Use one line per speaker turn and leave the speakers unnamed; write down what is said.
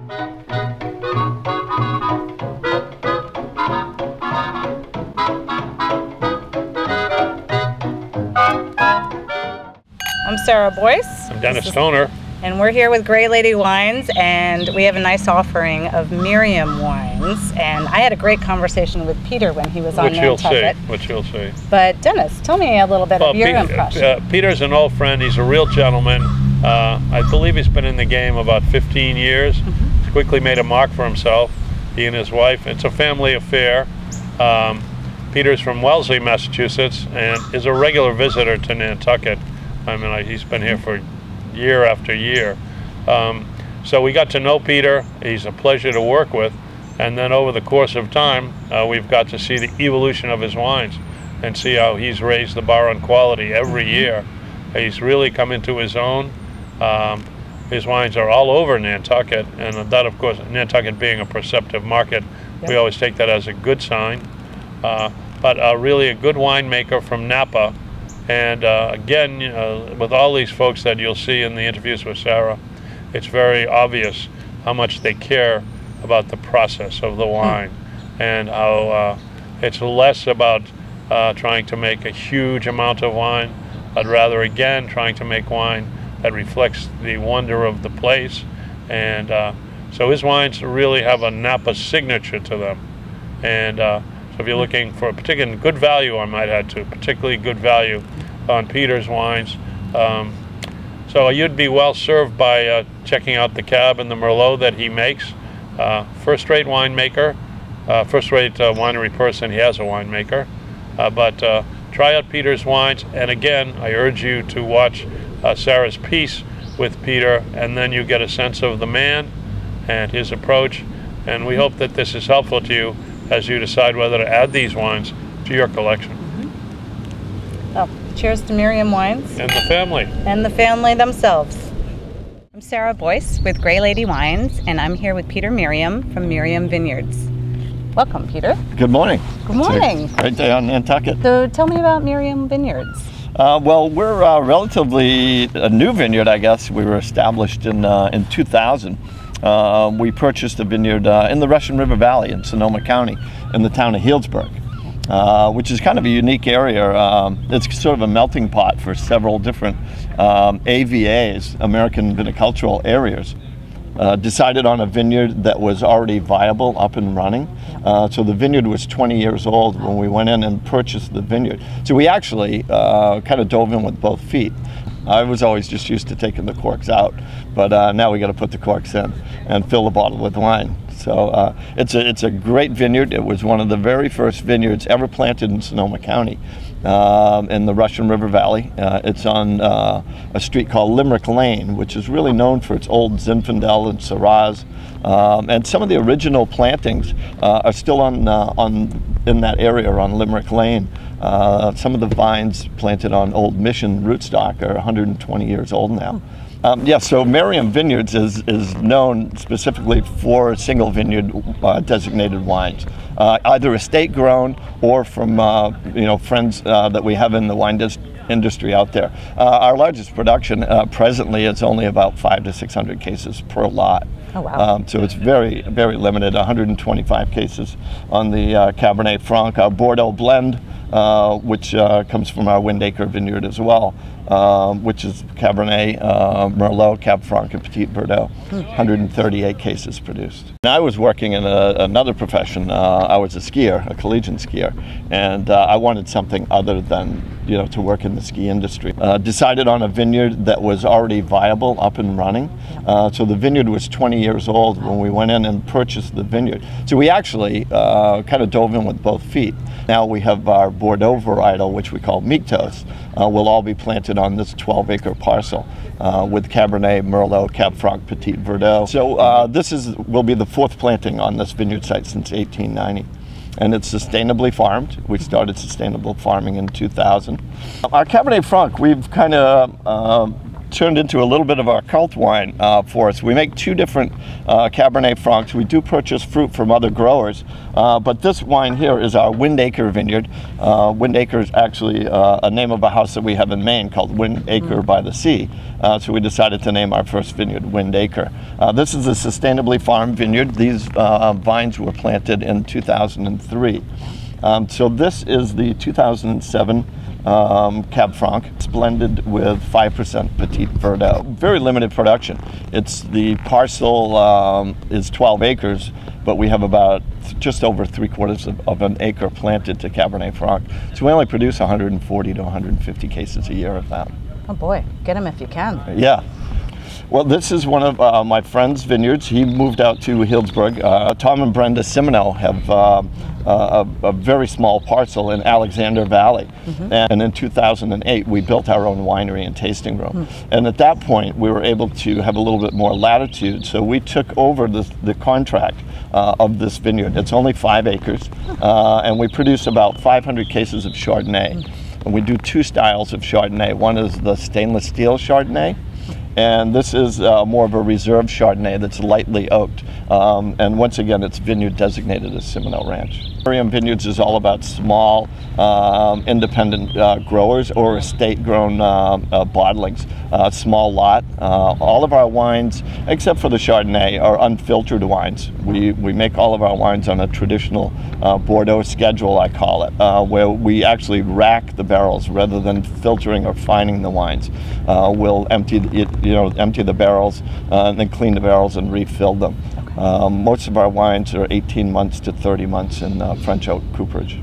I'm Sara Boyce.
I'm Denis Toner.
And we're here with Grey Lady Wines, and we have a nice offering of Merriam wines. And I had a great conversation with Peter when he was on Nantucket.
Which you'll see.
But Denis, tell me a little bit of your impression.
Peter's an old friend. He's a real gentleman. I believe he's been in the game about 15 years. He's quickly made a mark for himself, he and his wife. It's a family affair. Peter's from Wellesley, Massachusetts, and is a regular visitor to Nantucket. I mean, he's been here for year after year. So we got to know Peter. He's a pleasure to work with. And then over the course of time, we've got to see the evolution of his wines and see how he's raised the bar on quality every year. He's really come into his own. His wines are all over Nantucket, and that, of course, Nantucket being a perceptive market, we always take that as a good sign. But really a good winemaker from Napa. And again, with all these folks that you'll see in the interviews with Sara, it's very obvious how much they care about the process of the wine, and how it's less about trying to make a huge amount of wine, but rather, again, trying to make wine that reflects the wonder of the place. And so his wines really have a Napa signature to them. And so if you're looking for a particular good value, I might add to, particularly good value on Peter's wines. So you'd be well served by checking out the Cab and the Merlot that he makes. First-rate winemaker, first-rate winery person. He has a winemaker. But try out Peter's wines. And again, I urge you to watch Sara's piece with Peter, and then you get a sense of the man and his approach. And we hope that this is helpful to you as you decide whether to add these wines to your collection.
Well, cheers to Merriam Wines.
And the family.
And the family themselves. I'm Sara Boyce with Grey Lady Wines, and I'm here with Peter Merriam from Merriam Vineyards. Welcome, Peter.
Good morning.
Good morning.
It's a great day on Nantucket.
So tell me about Merriam Vineyards.
Well, we're relatively a new vineyard, I guess. We were established in 2000. We purchased a vineyard in the Russian River Valley in Sonoma County in the town of Healdsburg, which is kind of a unique area. It's sort of a melting pot for several different AVAs, American viticultural areas. Decided on a vineyard that was already viable, up and running. So the vineyard was 20 years old when we went in and purchased the vineyard. So we actually kind of dove in with both feet. I was always just used to taking the corks out, but now we got to put the corks in and fill the bottle with wine. So it's a great vineyard. It was one of the very first vineyards ever planted in Sonoma County in the Russian River Valley. It's on a street called Limerick Lane, which is really known for its old Zinfandel and Syrahs. And some of the original plantings are still in that area on Limerick Lane. Some of the vines planted on old Mission rootstock are 120 years old now. So Merriam Vineyards is known specifically for single vineyard designated wines, either estate grown or from friends that we have in the wine industry out there. Our largest production presently is only about 500 to 600 cases per lot.
Oh, wow.
So it's very, very limited, 125 cases on the Cabernet Franc, our Bordeaux blend, which comes from our Windacre vineyard as well, which is Cabernet, Merlot, Cab Franc, and Petit Verdot. 138 cases produced. And I was working in another profession. I was a skier, a collegiate skier, and I wanted something other than to work in the ski industry. Decided on a vineyard that was already viable, up and running. So the vineyard was 20 years old when we went in and purchased the vineyard. So we actually kind of dove in with both feet. Now we have our Bordeaux varietal, which we call Mictos, will all be planted on this 12-acre parcel with Cabernet, Merlot, Cab Franc, Petit Verdot. So this will be the fourth planting on this vineyard site since 1890. And it's sustainably farmed. We started sustainable farming in 2000. Our Cabernet Franc, we've kind of turned into a little bit of our cult wine for us. We make 2 different Cabernet Francs. We do purchase fruit from other growers, but this wine here is our Windacre vineyard. Windacre is actually a name of a house that we have in Maine called Windacre by the Sea. So we decided to name our first vineyard Windacre. This is a sustainably farmed vineyard. These vines were planted in 2003. So this is the 2007 Cab Franc. It's blended with 5% Petit Verdot. Very limited production. The parcel is 12 acres, but we have about just over 3/4 of an acre planted to Cabernet Franc. So we only produce 140 to 150 cases a year of that.
Oh boy, get them if you can.
Yeah. Well, this is one of my friend's vineyards. He moved out to Healdsburg. Tom and Brenda Simoneau have a very small parcel in Alexander Valley. And in 2008, we built our own winery and tasting room. And at that point, we were able to have a little bit more latitude. So we took over the contract of this vineyard. It's only 5 acres, and we produce about 500 cases of Chardonnay. And we do 2 styles of Chardonnay. One is the stainless steel Chardonnay, and this is more of a reserve Chardonnay that's lightly oaked. And once again, it's vineyard designated as Simoneau Ranch. Merriam Vineyards is all about small, independent growers or estate-grown bottlings. Small lot. All of our wines, except for the Chardonnay, are unfiltered wines. We make all of our wines on a traditional Bordeaux schedule, I call it, where we actually rack the barrels rather than filtering or fining the wines. We'll empty the barrels, and then clean the barrels and refill them. Most of our wines are 18 months to 30 months in French oak cooperage.